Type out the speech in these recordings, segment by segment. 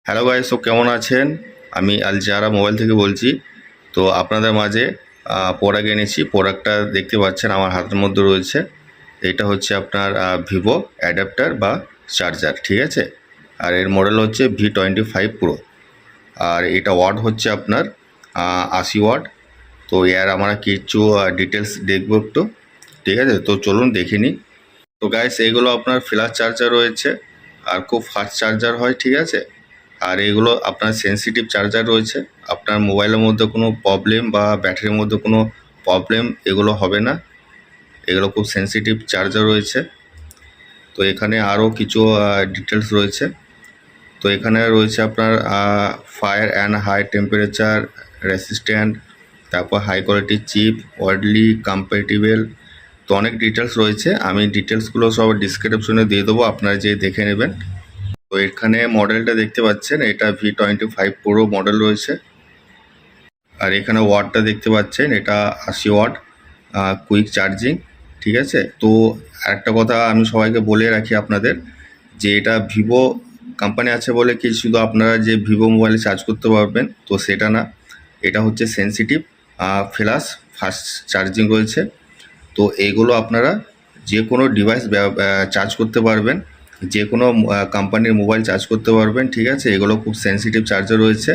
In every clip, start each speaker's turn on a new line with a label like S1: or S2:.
S1: Hello guys, তো কেমন আছেন? আমি আল জারা মোবাইল থেকে বলছি। তো আপনাদের মাঝে প্রোডাক্ট এনেছি। প্রোডাক্টটা দেখতে পাচ্ছেন আমার হাতের মধ্যে রয়েছে। এটা হচ্ছে আপনার ভিভো অ্যাডাপ্টার বা চার্জার, ঠিক আছে। আর এর মডেল হচ্ছে V25 Pro। আর এটা ওয়াট হচ্ছে আপনার 80 ওয়াট। তো এর আমরা কিছু ডিটেলস দেখবো একটু, ঠিক আছে। তো চলুন দেখে নিই। তো গাইস, এইগুলো আপনার ফ্ল্যাশ চার্জার রয়েছে আর খুব ফাস্ট চার্জার হয়, ঠিক আছে। আর এগুলো আপনার সেনসিটিভ চার্জার রয়েছে। আপনার মোবাইলের মধ্যে কোনো প্রবলেম বা ব্যাটারির মধ্যে কোনো প্রবলেম এগুলো হবে না। এগুলো খুব সেনসিটিভ চার্জার রয়েছে। তো এখানে আরও কিছু ডিটেলস রয়েছে। তো এখানে রয়েছে আপনার fire and high temperature resistant, তারপর high quality chip, worldly compatible. তো অনেক ডিটেলস রয়েছে। আমি ডিটেলসগুলো সব ডিসক্রিপশনে দিয়ে দেবো, আপনারা যে দেখে নেবেন। তো এখানে মডেলটা দেখতে পাচ্ছেন, এটা V25 Pro মডেল রয়েছে। আর এখানে ওয়াটটা দেখতে পাচ্ছেন, এটা 80 ওয়াট কুইক চার্জিং, ঠিক আছে। তো একটা কথা আমি সবাইকে বলে রাখি আপনাদের, যে এটা ভিভো কোম্পানি আছে বলে কি শুধু আপনারা যে ভিভো মোবাইলে চার্জ করতে পারবেন, তো সেটা না। এটা হচ্ছে সেনসিটিভ ফ্ল্যাশ ফাস্ট চার্জিং রয়েছে। তো এইগুলো আপনারা যে কোনো ডিভাইস চার্জ করতে পারবেন, যে কোনো কোম্পানির মোবাইল চার্জ করতে পারবেন, ঠিক আছে। এগুলো খুব সেনসিটিভ চার্জার রয়েছে,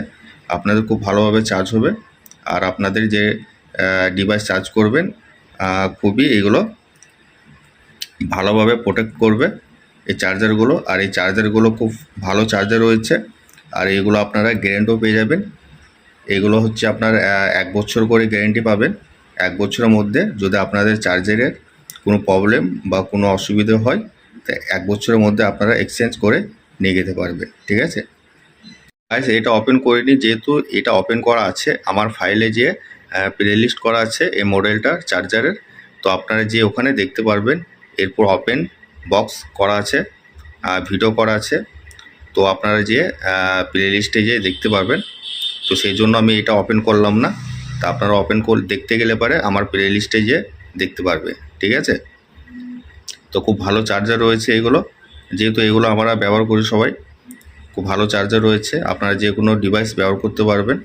S1: আপনাদের খুব ভালোভাবে চার্জ হবে। আর আপনাদের যে ডিভাইস চার্জ করবেন খুবই এগুলো ভালোভাবে প্রোটেক্ট করবে এই চার্জারগুলো। আর এই চার্জারগুলো খুব ভালো চার্জার রয়েছে। আর এগুলো আপনারা গ্যারেন্টিও পেয়ে যাবেন। এগুলো হচ্ছে আপনার 1 বছর করে গ্যারেন্টি পাবেন। 1 বছরের মধ্যে যদি আপনাদের চার্জারের কোনো প্রবলেম বা কোনো অসুবিধা হয়, তো 1 বছরের মধ্যে আপনারা এক্সচেঞ্জ করে নিয়ে যেতে পারবেন, ঠিক আছে। গাইস, এটা ওপেন করিনি, যেহেতু এটা ওপেন করা আছে আমার ফাইলে, যে প্লে লিস্ট করা আছে এই মডেলটার চার্জারের। তো আপনারা যে ওখানে দেখতে পারবেন, এরপর ওপেন বক্স করা আছে, ভিডিও করা আছে। তো আপনারা যে প্লে লিস্টে যে দেখতে পারবেন। তো সেই জন্য আমি এটা ওপেন করলাম না। তা আপনারা ওপেন করে দেখতে গেলে পারে আমার প্লে লিস্টে যে দেখতে পারবে, ঠিক আছে। তো খুব ভালো চার্জার রয়েছে এগুলো, যেহেতু এগুলো আমরা ব্যবহার করি সবাই। খুব ভালো চার্জার রয়েছে, আপনারা যে কোনো ডিভাইস ব্যবহার করতে পারবেন।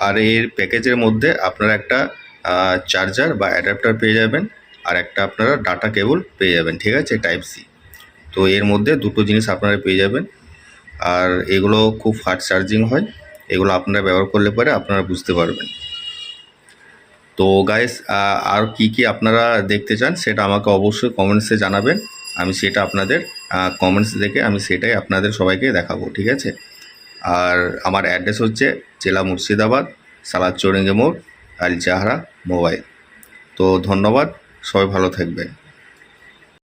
S1: আর এর প্যাকেজের মধ্যে আপনারা একটা চার্জার বা অ্যাডাপ্টার পেয়ে যাবেন, আর একটা আপনারা ডাটা কেবল পেয়ে যাবেন, ঠিক আছে, টাইপ সি। তো এর মধ্যে দুটো জিনিস আপনারা পেয়ে যাবেন। আর এগুলো খুব ফাস্ট চার্জিং হয়। এগুলো আপনারা ব্যবহার করলে পরে আপনারা বুঝতে পারবেন। তো গাইস, আর কি আপনারা দেখতে চান সেটা আমাকে অবশ্যই কমেন্টসে জানাবেন। আমি সেটা আপনাদের কমেন্টস দেখে আমি সেটাই আপনাদের সবাইকে দেখাবো, ঠিক আছে। আর আমার অ্যাড্রেস হচ্ছে জেলা মুর্শিদাবাদ, সালাদ চৌরঙ্গি মোড়, আল জাহরা মোবাইল। তো ধন্যবাদ, সবাই ভালো থাকবেন।